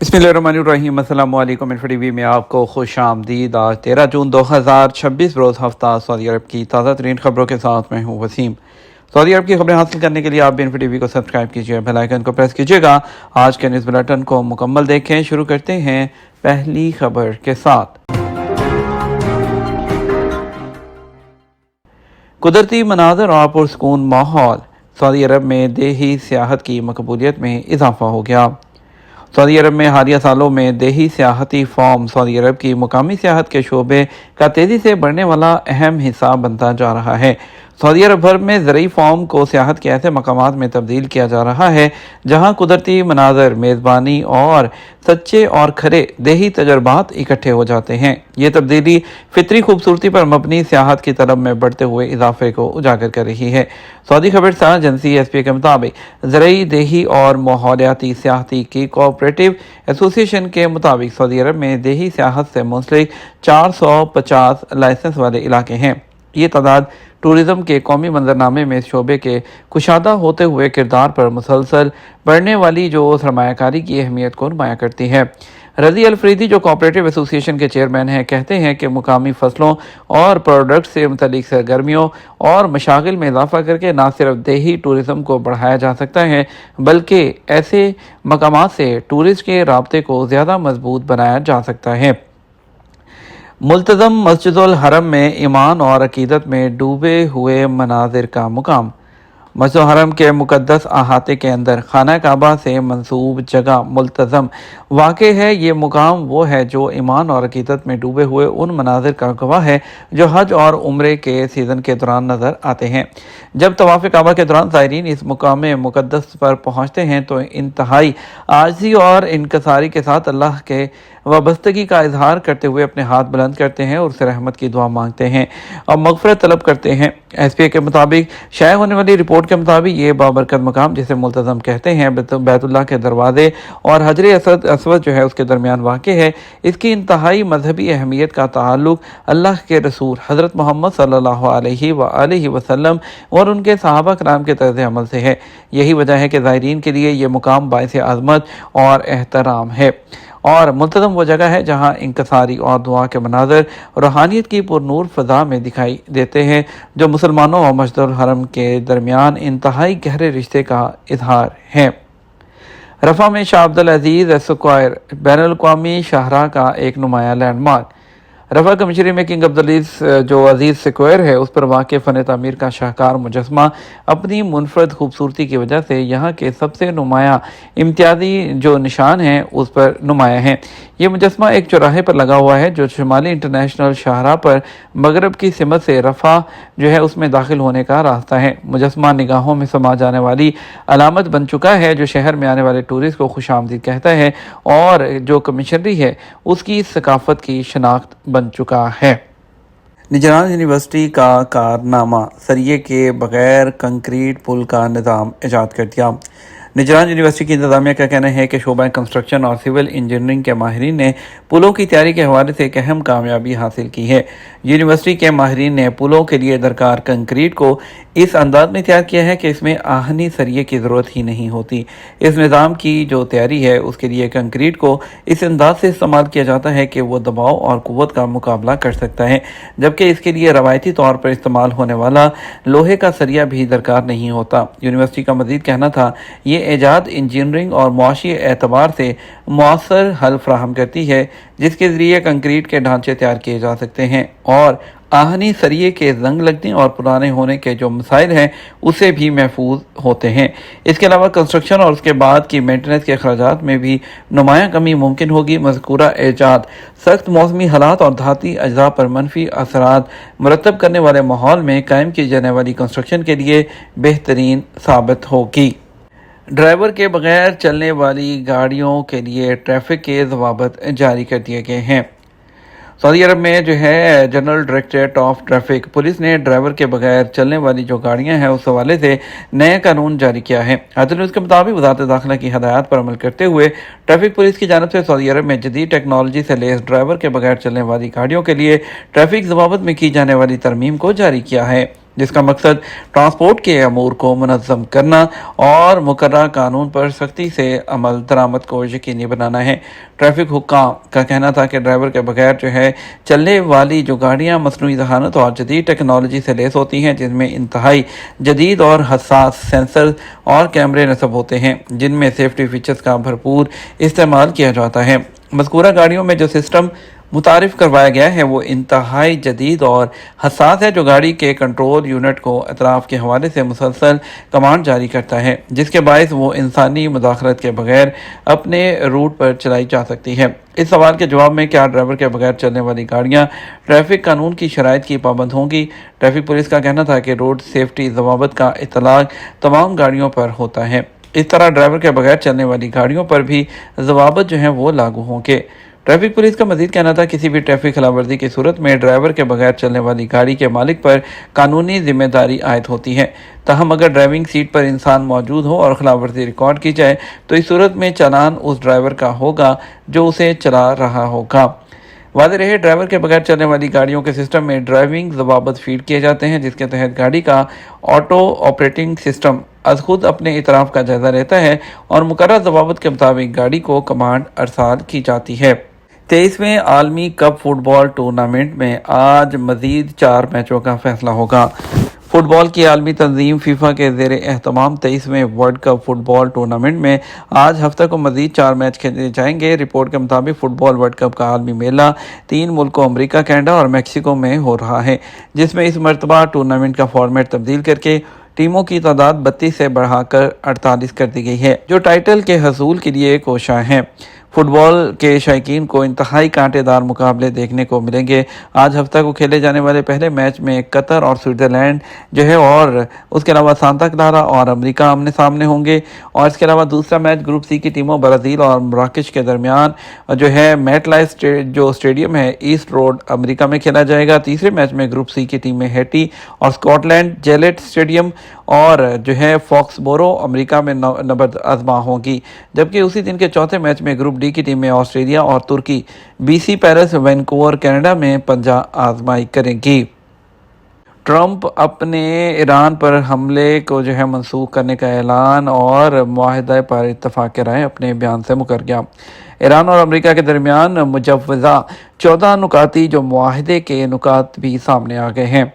बिस्मिल्लाहिर्रहमानिर्रहीम। अस्सलाम वालेकुम। इन्फो टीवी में आपको खुश आमदीद। आज 13 जून 2026 रोज़ हफ्ता सऊदी अरब की ताज़ा तरीन खबरों के साथ मैं हूँ वसीम। सऊदी अरब की खबरें हासिल करने के लिए आप भी इन्फो टीवी को सब्सक्राइब कीजिए, बेल आइकन को प्रेस कीजिएगा। आज के न्यूज़ बुलेटिन को मुकम्मल देखें। शुरू करते हैं पहली खबर के साथ। कुदरती मनाज़र और पुरसकून माहौल। सऊदी अरब में देही सियाहत की मकबूलियत में इजाफा हो गया। सऊदी अरब में हालिया सालों में देही सियाहती फॉर्म सऊदी अरब की मुकामी सियाहत के शोबे का तेज़ी से बढ़ने वाला अहम हिस्सा बनता जा रहा है। सऊदी अरब भर में ज़रई फॉर्म को सियाहत के ऐसे मकामात में तब्दील किया जा रहा है जहाँ कुदरती मनाज़र, मेज़बानी और सच्चे और खरे देही तजर्बात इकट्ठे हो जाते हैं। ये तब्दीली फितरी खूबसूरती पर मबनी सियाहत की तलब में बढ़ते हुए इजाफे को उजागर कर रही है। सऊदी खबरसार एजेंसी एसपी के मुताबिक ज़रई, देही और माहौलियाती सियाहती की कोऑपरेटिव एसोसिएशन के मुताबिक सऊदी अरब में देही सियाहत से मुंसलिक 450 लाइसेंस वाले इलाके हैं। ये तादाद टूरिज़्म के कौमी मंजरनामे में इस शोबे के कुशादा होते हुए किरदार पर मुसलसल बढ़ने वाली जो सरमायाकारी की अहमियत को नुमाया करती है। रज़ी अल-फरीदी, जो कोऑपरेटिव एसोसिएशन के चेयरमैन हैं, कहते हैं कि मुकामी फसलों और प्रोडक्ट से मुतल्लिक सरगर्मियों और मशागिल में इजाफा करके न सिर्फ देही टूरिज़्म को बढ़ाया जा सकता है बल्कि ऐसे मकामात से टूरिस्ट के राब्ते को ज़्यादा मजबूत बनाया जा सकता है। मुल्तज़म मस्जिदुल हरम में ईमान और अकीदत में डूबे हुए मनाजिर का मुकाम। मस्जिद हरम के मुकद्दस अहाते के अंदर खाना काबा से मंसूब जगह मुल्तज़म वाक़ है। ये मुकाम वो है जो ईमान और अकीदत में डूबे हुए उन मनाजिर का गवाह है जो हज और उम्रे के सीज़न के दौरान नज़र आते हैं। जब तवाफ़ काबा के दौरान ज़ायरीन इस मुकाम मुकद्दस पर पहुँचते हैं तो इंतहाई आजिज़ी और इनकसारी के साथ अल्लाह के वाबस्तगी का इजहार करते हुए अपने हाथ बुलंद करते हैं और उससे रहमत की दुआ मांगते हैं और मग़फ़िरत तलब करते हैं। एसपीए के मुताबिक शाया होने वाली रिपोर्ट के मुताबिक ये बाबरकत मकाम, जिसे मुल्तज़म कहते हैं, बैतुल्लाह के दरवाजे और हजर असवद जो है उसके दरमियान वाक़ है। इसकी इंतहाई मजहबी अहमियत का ताल्लुक अल्लाह के रसूल हज़रत मोहम्मद सल्लल्लाहु अलैहि वसल्लम और उनके सहाबा कराम के तर्ज़ अमल से है। यही वजह है कि ज़ायरीन के लिए ये मुकाम बाइस आज़मत और एहतराम है और मुल्तज़म वो जगह है जहाँ इंकसारी और दुआ के मनाज़र रूहानियत की पुरनूर फ़ज़ा में दिखाई देते हैं जो मुसलमानों और मस्जिदुल हरम के दरमियान इंतहाई गहरे रिश्ते का इजहार है। रफ़ा में शाह अब्दुल अज़ीज़ स्क्वायर बैनुल-अक़वामी शाहराह का एक नुमाया लैंडमार्क। रफ़ा कमिश्नरी में किंग अब्दुल जो अजीज़ स्क्वायर है उस पर वाक़ फ़न तामीर का शाहकार मुजस्मा अपनी मुनफरद खूबसूरती की वजह से यहाँ के सबसे नुमाया इम्तियाज़ी जो निशान हैं उस पर नुमाया है। ये मुजस्मा एक चौराहे पर लगा हुआ है जो शुमाली इंटरनेशनल शाहराह पर मगरब की सिमत से रफ़ा जो है उसमें दाखिल होने का रास्ता है। मुजस्मा निगाहों में समा जाने वाली अलामत बन चुका है जो शहर में आने वाले टूरिस्ट को खुशामदीद कहता है और जो कमिश्नरी है उसकी सकाफ़त की शनाख्त बन चुका है। निजरान यूनिवर्सिटी का कारनामा, सरिये के बगैर कंक्रीट पुल का निज़ाम ईजाद कर दिया। निजरान यूनिवर्सिटी की इंतज़ामिया का कहना है कि शोबा कंस्ट्रक्शन और सिविल इंजीनियरिंग के माहिरीन ने पुलों की तैयारी के हवाले से एक अहम कामयाबी हासिल की है। यूनिवर्सिटी के माहिरीन ने पुलों के लिए दरकार कंक्रीट को इस अंदाज में तैयार किया है कि इसमें आहनी सरिये की ज़रूरत ही नहीं होती। इस निज़ाम की जो तैयारी है उसके लिए कंक्रीट को इस अंदाज से इस्तेमाल किया जाता है कि वो दबाव और क़ुव्वत का मुकाबला कर सकता है, जबकि इसके लिए रवायती तौर पर इस्तेमाल होने वाला लोहे का सरिया भी दरकार नहीं होता। यूनिवर्सिटी का मज़ीद कहना था, ये ईजाद इंजीनियरिंग और मुआशी एतबार से मुअस्सर हल फ्राहम करती है जिसके ज़रिए कंक्रीट के ढांचे तैयार किए जा सकते हैं और आहनी सरिये के जंग लगने और पुराने होने के जो मसाइल हैं उसे भी महफूज होते हैं। इसके अलावा कंस्ट्रक्शन और उसके बाद की मेंटेनेंस के अखराजात में भी नुमाया कमी मुमकिन होगी। मज़कूरा ईजाद सख्त मौसमी हालात और धाती अज्जा पर मनफी असरात मुरतब करने वाले माहौल में कायम की जाने वाली कंस्ट्रक्शन के लिए बेहतरीन साबित होगी। ड्राइवर के बगैर चलने वाली गाड़ियों के लिए ट्रैफिक के ज़वाबित जारी कर दिए गए हैं। सऊदी अरब में जो है general directorate of traffic police ने ड्राइवर के बगैर चलने वाली जो गाड़ियां हैं उस हवाले से नया कानून जारी किया है। आदिल न्यूज़ के मुताबिक वज़ारत दाखिला की हदायत पर अमल करते हुए ट्रैफिक पुलिस की जानिब से सऊदी अरब में जदीद टेक्नोलॉजी से लैस ड्राइवर के बगैर चलने वाली गाड़ियों के लिए ट्रैफिक ज़वाबित में की जाने वाली तरमीम को जारी किया है। जिसका मकसद ट्रांसपोर्ट के अमूर को मुनज़्ज़म करना और मुकर्रर कानून पर सख्ती से अमल दरामद को यकीनी बनाना है। ट्रैफिक हुक्काम का कहना था कि ड्राइवर के बगैर चलने वाली जो गाड़ियाँ मसनूई ज़हानत और जदीद टेक्नोलॉजी से लैस होती हैं, जिनमें इंतहाई जदीद और हसास सेंसर और कैमरे नस्ब होते हैं, जिनमें सेफ्टी फीचर्स का भरपूर इस्तेमाल किया जाता है। मज़कूरा गाड़ियों में जो सिस्टम मुतारिफ करवाया गया है वो इंतहाई जदीद और हसास है, जो गाड़ी के कंट्रोल यूनिट को अतराफ़ के हवाले से मुसलसल कमांड जारी करता है, जिसके बायस वो इंसानी मुदाखलत के बगैर अपने रूट पर चलाई जा सकती है। इस सवाल के जवाब में क्या ड्राइवर के बगैर चलने वाली गाड़ियाँ ट्रैफिक कानून की शराइत की पाबंद होंगी? ट्रैफिक पुलिस का कहना था कि रोड सेफ्टी ज़वाबित का इतलाक़ तमाम गाड़ियों पर होता है। इस तरह ड्राइवर के बगैर चलने वाली गाड़ियों पर भी ज़वाबित वो लागू होंगे। ट्रैफिक पुलिस का मजीद कहना था किसी भी ट्रैफिक खिलाफवर्जी की सूरत में ड्राइवर के बगैर चलने वाली गाड़ी के मालिक पर कानूनी जिम्मेदारी आयद होती है। ताहम अगर ड्राइविंग सीट पर इंसान मौजूद हो और खिलाफवर्जी रिकॉर्ड की जाए तो इस सूरत में चालान उस ड्राइवर का होगा जो उसे चला रहा होगा। वादे रहे, ड्राइवर के बगैर चलने वाली गाड़ियों के सिस्टम में ड्राइविंग ज़वाबित फीड किए जाते हैं, जिसके तहत गाड़ी का ऑटो ऑपरेटिंग सिस्टम अज खुद अपने इतराफ़ का जायज़ा लेता है और मुकर्रर ज़वाबित के मुताबिक गाड़ी को कमांड अरसाल की जाती है। 23वें आलमी कप फुटबॉल टूर्नामेंट में आज मज़ीद 4 मैचों का फैसला होगा। फुटबॉल की आलमी तंजीम फीफा के ज़ेरे एहतमाम 23वें वर्ल्ड कप फुटबॉल टूर्नामेंट में आज हफ्ते को मज़ीद 4 मैच खेले जाएंगे। रिपोर्ट के मुताबिक फुटबॉल वर्ल्ड कप का आलमी मेला 3 मुल्कों अमरीका, कनाडा और मैक्सिको में हो रहा है, जिसमें इस मरतबा टूर्नामेंट का फॉर्मेट तब्दील करके टीमों की तादाद 32 से बढ़ाकर 48 कर दी गई है, जो टाइटल के हसूल के लिए कोशां हैं। फुटबॉल के शायकीन को इंतहाई कांटेदार मुकाबले देखने को मिलेंगे। आज हफ्ता को खेले जाने वाले पहले मैच में कतर और स्विट्ज़रलैंड और उसके अलावा सांता क्लारा और अमेरिका आमने सामने होंगे। और इसके अलावा दूसरा मैच ग्रुप सी की टीमों ब्राज़ील और मराकश के दरमियान मेट लाइफ स्टेडियम है ईस्ट रोड अमेरिका में खेला जाएगा। तीसरे मैच में ग्रुप सी की टीमें हैटी और स्कॉटलैंड जेलेट स्टेडियम और फॉक्सबोरो अमेरिका में नबर्द आजमा होगी, जबकि उसी दिन के चौथे मैच में ग्रुप डी की टीमें ऑस्ट्रेलिया और तुर्की बीसी पेरिस वैनकूवर कनाडा में पंजा आजमाई करेंगी। ट्रंप अपने ईरान पर हमले को मनसूख करने का ऐलान और मुआहदा पर इत्तफाक राय अपने बयान से मुकर गया। ईरान और अमेरिका के दरमियान मुजव्वज़ा 14 नुकाती मुआहदे के नुकात भी सामने आ गए हैं।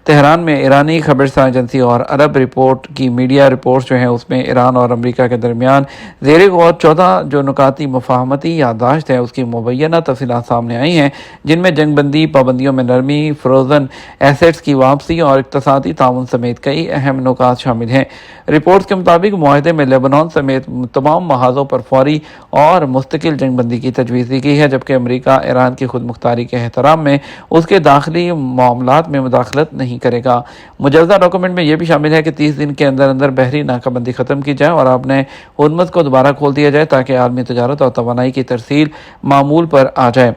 तेहरान में ईरानी खबरसां एजेंसी और अरब रिपोर्ट की मीडिया रिपोर्ट्स उसमें ईरान और अमेरिका के दरमियान ज़ेरे गौर 14 नुकाती मुफाहमती याददाश्त है उसकी मुबैना तफसीलात सामने आई हैं, जिनमें जंगबंदी, पाबंदियों में नरमी, फ्रोज़न एसेट्स की वापसी और इक़्तिसादी ताउन समेत कई अहम नुकात शामिल हैं। रिपोर्ट्स के मुताबिक मुआहदे में लेबनान समेत तमाम महाज़ों पर फौरी और मुस्तकिल जंगबंदी की तजवीज़ दी गई है, जबकि अमेरिका ईरान की खुद मुख्तारी के एहतराम में उसके दाखिली मामलात में मुदाखलत नहीं करेगा। मुजवजा डॉक्यूमेंट में यह भी शामिल है कि 30 दिन के अंदर अंदर बहरी नाकाबंदी खत्म की जाए और आपने हुर्मत को दोबारा खोल दिया जाए ताकि आलमी तजारत और तवानाई की तरसील मामूल पर आ जाए।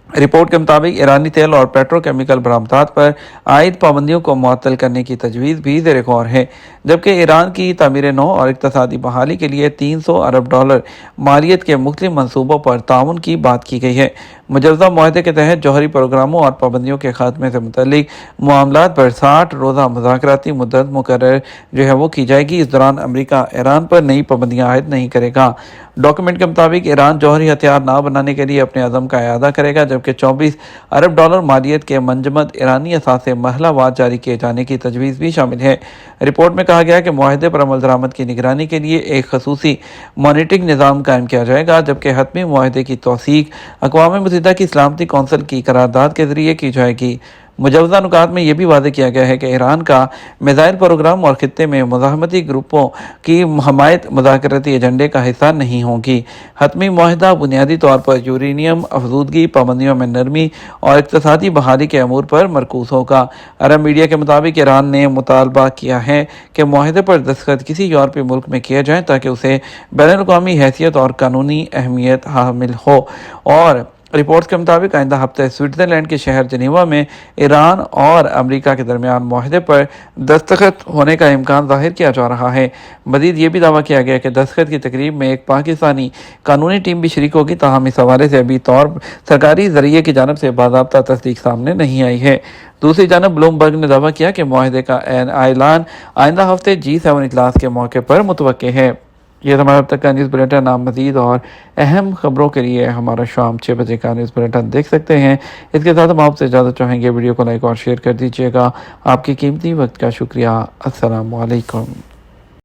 रिपोर्ट के मुताबिक ईरानी तेल और पेट्रोकेमिकल बरामदात पर आयद पाबंदियों को मुअत्तल करने की तजवीज़ भी ज़ेरे गौर है, जबकि ईरान की तामीर नौ और इक़्तिसादी बहाली के लिए $300 अरब मालियत के मुख्तलिफ मनसूबों पर ताउन की बात की गई है। मुजवजा मुआहदे के तहत जौहरी प्रोग्रामों और पाबंदियों के खात्मे से मुतल्लिक मामलात पर 60 रोज़ा मुज़ाकराती मुद्दत मुकर्रर वो की जाएगी। इस दौरान अमेरिका ईरान पर नई पाबंदियाँ आयद नहीं करेगा। डॉक्यूमेंट के मुताबिक ईरान जौहरी हथियार ना बनाने के लिए अपने अज़म का इआदा करेगा, जबकि $24 अरब मालियत के मंजमद ईरानी असासे महलावात जारी किए जाने की तजवीज़ भी शामिल है। रिपोर्ट में कहा गया कि मुआहदे पर अमल दरामद की निगरानी के लिए एक खसूसी मॉनिटरिंग निज़ाम कायम किया जाएगा, जबकि हतमी मुआहदे की तौसीक अक़वाम मुत्तहिदा की सलामती कौंसिल की करारदाद के ज़रिए की जाएगी। मुजवजा नुकात में यह भी वादे किया गया है कि ईरान का मिसाइल प्रोग्राम और खित्ते में मुज़ाहमती ग्रुपों की हमायत मुज़ाकराती एजेंडे का हिस्सा नहीं होगी। हतमी मुआहदा बुनियादी तौर पर यूरेनियम अफजूदगी, पाबंदियों में नरमी और इक़्तिसादी बहाली के अमूर पर मरकूज़ होगा। अरब मीडिया के मुताबिक ईरान ने मुतालबा किया है कि मुआहदे पर दस्तखत किसी यूरोपीय मुल्क में किया जाए ताकि उसे बैनुल अक़वामी हैसियत और कानूनी अहमियत हामिल हो और رپورٹس کے مطابق آئندہ ہفتے سوئٹزرلینڈ کے شہر جنیوا میں ایران اور امریکہ کے درمیان معاہدے پر دستخط ہونے کا امکان ظاہر کیا جا رہا ہے۔ مزید یہ بھی دعویٰ کیا گیا کہ دستخط کی تقریب میں ایک پاکستانی قانونی ٹیم بھی شریک ہوگی، تاہم اس حوالے سے ابھی طور سرکاری ذریعے کی جانب سے باضابطہ تصدیق سامنے نہیں آئی ہے۔ دوسری جانب بلومبرگ نے دعویٰ کیا کہ معاہدے کا اعلان آئندہ ہفتے G7 اجلاس کے موقع پر متوقع ہے۔ یہ ہمارا اب تک کا نیوز بلیٹن۔ آپ مزید اور اہم خبروں کے لیے ہمارا شام 6 بجے کا نیوز بلیٹن دیکھ سکتے ہیں۔ اس کے ساتھ ہم آپ سے اجازت چاہیں گے، ویڈیو کو لائک اور شیئر کر دیجیے گا۔ آپ کی قیمتی وقت کا شکریہ۔ السلام علیکم۔